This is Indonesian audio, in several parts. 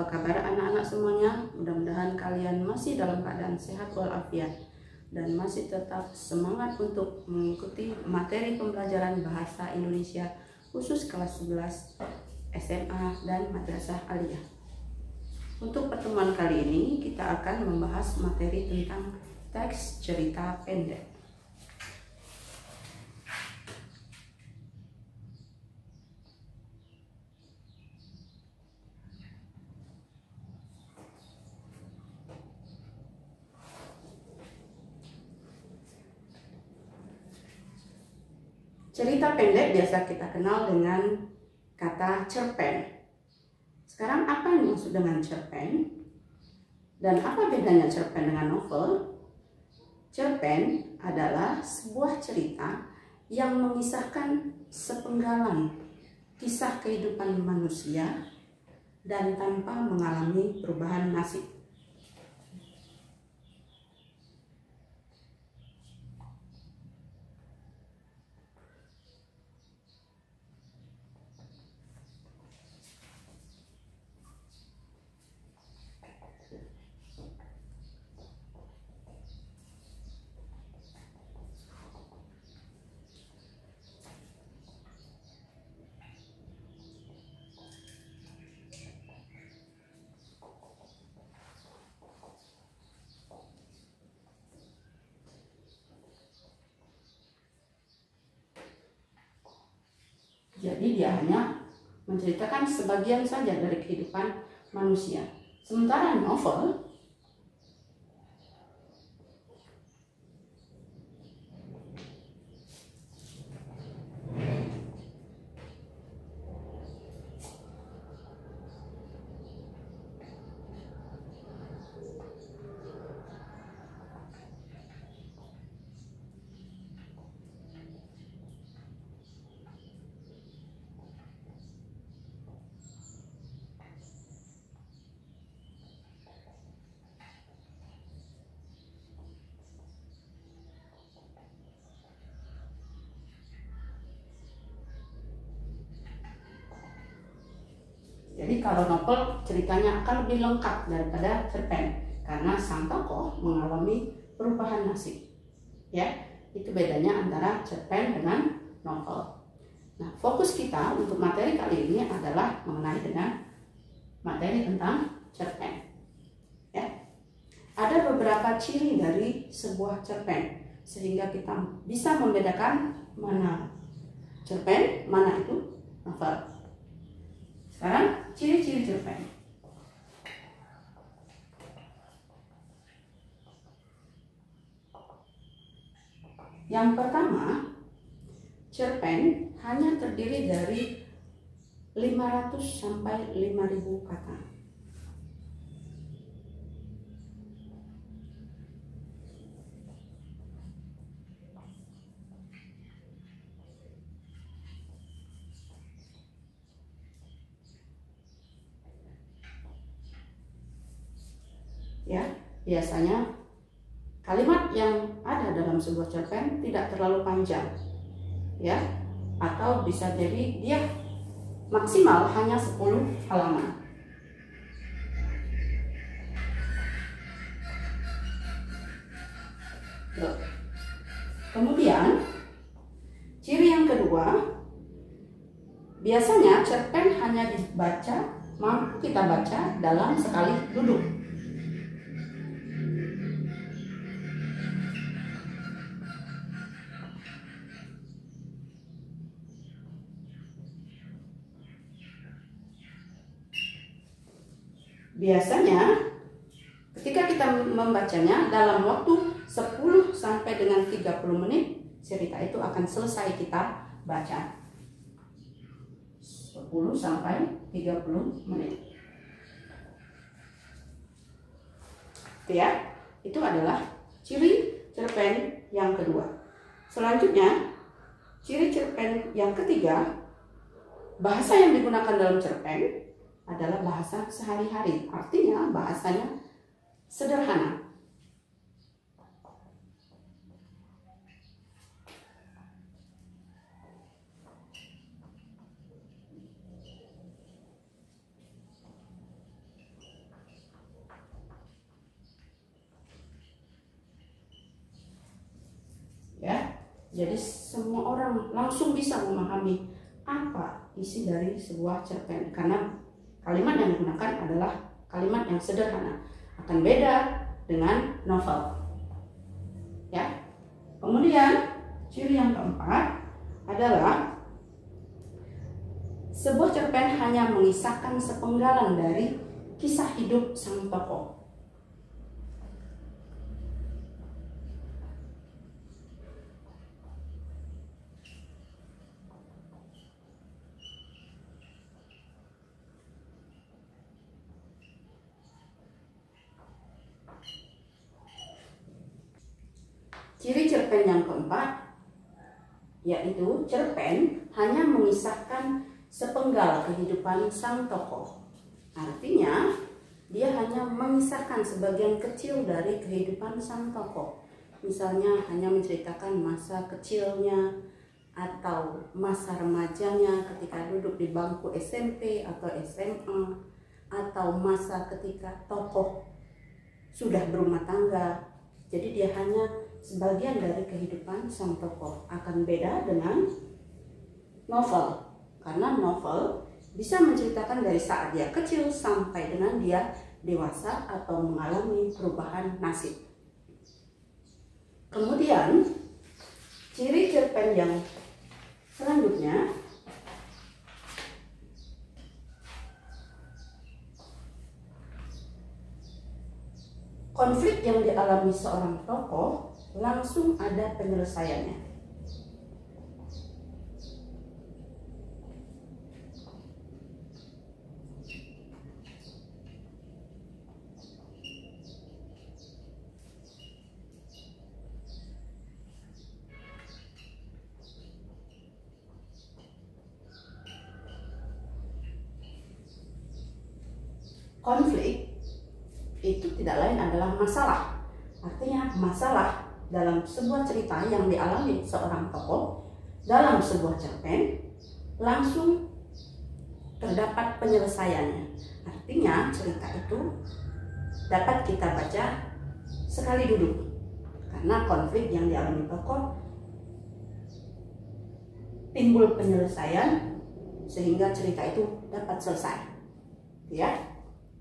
Apa kabar anak-anak semuanya? Mudah-mudahan kalian masih dalam keadaan sehat walafiat dan masih tetap semangat untuk mengikuti materi pembelajaran bahasa Indonesia khusus kelas 11 SMA dan Madrasah Aliyah. Untuk pertemuan kali ini kita akan membahas materi tentang teks cerita pendek. Cerita pendek biasa kita kenal dengan kata cerpen. Sekarang apa yang dimaksud dengan cerpen? Dan apa bedanya cerpen dengan novel? Cerpen adalah sebuah cerita yang mengisahkan sepenggalan kisah kehidupan manusia dan tanpa mengalami perubahan nasib. Jadi dia hanya menceritakan sebagian saja dari kehidupan manusia. Sementara novel Jadi kalau novel ceritanya akan lebih lengkap daripada cerpen karena sang tokoh mengalami perubahan nasib. Ya, itu bedanya antara cerpen dengan novel. Nah, fokus kita untuk materi kali ini adalah mengenai dengan materi tentang cerpen. Ya. Ada beberapa ciri dari sebuah cerpen sehingga kita bisa membedakan mana cerpen, mana itu novel. Sekarang ciri-ciri cerpen. Yang pertama, cerpen hanya terdiri dari 500 sampai 5.000 kata. Ya, biasanya kalimat yang ada dalam sebuah cerpen tidak terlalu panjang, ya, atau bisa jadi dia maksimal hanya 10 halaman. Kemudian ciri yang kedua, biasanya cerpen hanya mampu kita baca dalam sekali duduk. Biasanya ketika kita membacanya dalam waktu 10 sampai dengan 30 menit, cerita itu akan selesai kita baca. 10 sampai 30 menit. Ya, itu adalah ciri cerpen yang kedua. Selanjutnya, ciri cerpen yang ketiga, bahasa yang digunakan dalam cerpen adalah bahasa sehari-hari, artinya bahasanya sederhana. Jadi semua orang langsung bisa memahami apa isi dari sebuah cerpen karena kalimat yang digunakan adalah kalimat yang sederhana. Akan beda dengan novel. Ya. Kemudian ciri yang keempat adalah sebuah cerpen hanya mengisahkan sepenggalan dari kisah hidup sang tokoh. Ciri cerpen yang keempat yaitu cerpen hanya mengisahkan sepenggal kehidupan sang tokoh. Artinya, dia hanya mengisahkan sebagian kecil dari kehidupan sang tokoh. Misalnya hanya menceritakan masa kecilnya atau masa remajanya ketika duduk di bangku SMP atau SMA, atau masa ketika tokoh sudah berumah tangga. Jadi dia hanya sebagian dari kehidupan sang tokoh. Akan beda dengan novel, karena novel bisa menceritakan dari saat dia kecil sampai dengan dia dewasa atau mengalami perubahan nasib. Kemudian ciri cerpen yang selanjutnya konflik yang dialami seorang tokoh langsung ada penyelesaiannya. Konflik itu tidak lain adalah masalah. Artinya masalah dalam sebuah cerita yang dialami seorang tokoh dalam sebuah cerpen langsung terdapat penyelesaiannya. Artinya cerita itu dapat kita baca sekali duduk karena konflik yang dialami tokoh timbul penyelesaian sehingga cerita itu dapat selesai. Ya.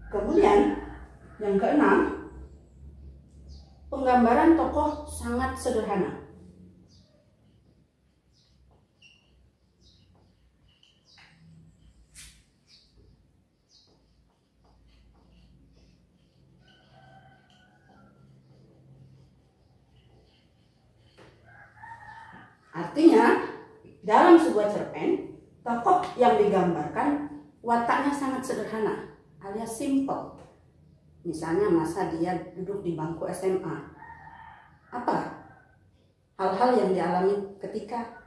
Kemudian yang keenam, penggambaran tokoh sangat sederhana. Artinya, dalam sebuah cerpen, tokoh yang digambarkan wataknya sangat sederhana alias simple. Misalnya masa dia duduk di bangku SMA. Apa hal-hal yang dialami ketika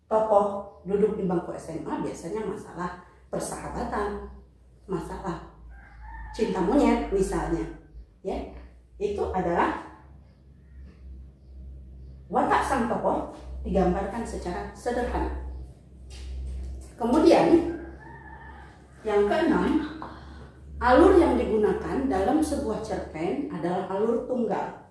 tokoh duduk di bangku SMA? Biasanya masalah persahabatan, masalah cinta monyet misalnya. Ya, itu adalah watak sang tokoh digambarkan secara sederhana. Kemudian yang keenam, alur yang digunakan dalam sebuah cerpen adalah alur tunggal.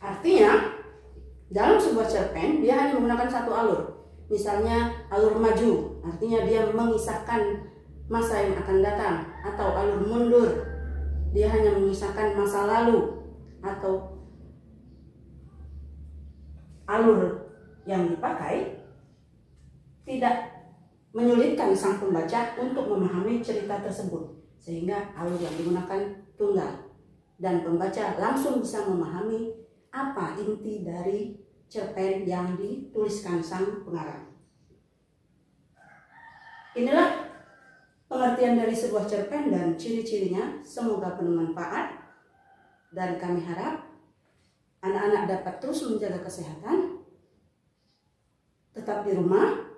Artinya, dalam sebuah cerpen dia hanya menggunakan satu alur. Misalnya alur maju, artinya dia mengisahkan masa yang akan datang, atau alur mundur, dia hanya mengisahkan masa lalu, atau alur yang dipakai tidak menyulitkan sang pembaca untuk memahami cerita tersebut, sehingga alur yang digunakan tunggal dan pembaca langsung bisa memahami apa inti dari cerpen yang dituliskan sang pengarang. Inilah pengertian dari sebuah cerpen dan ciri-cirinya. Semoga bermanfaat dan kami harap anak-anak dapat terus menjaga kesehatan, tetap di rumah,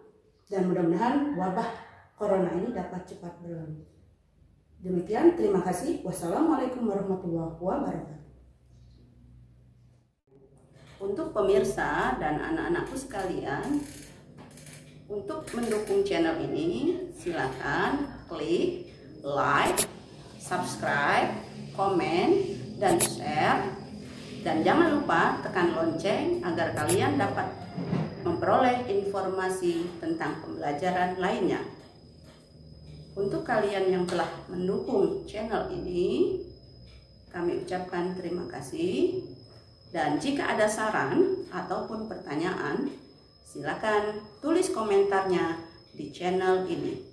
dan mudah-mudahan wabah corona ini dapat cepat berlalu. Demikian, terima kasih. Wassalamualaikum warahmatullahi wabarakatuh. Untuk pemirsa dan anak-anakku sekalian, Untuk mendukung channel ini, silakan klik like, subscribe, komen, dan share. Dan jangan lupa tekan lonceng agar kalian dapat memperoleh informasi tentang pembelajaran lainnya. Untuk kalian yang telah mendukung channel ini, kami ucapkan terima kasih. Dan jika ada saran ataupun pertanyaan, silakan tulis komentarnya di channel ini.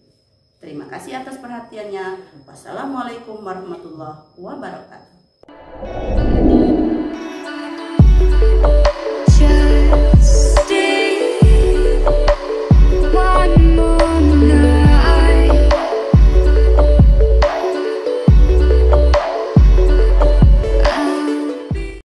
Terima kasih atas perhatiannya. Wassalamualaikum warahmatullahi wabarakatuh.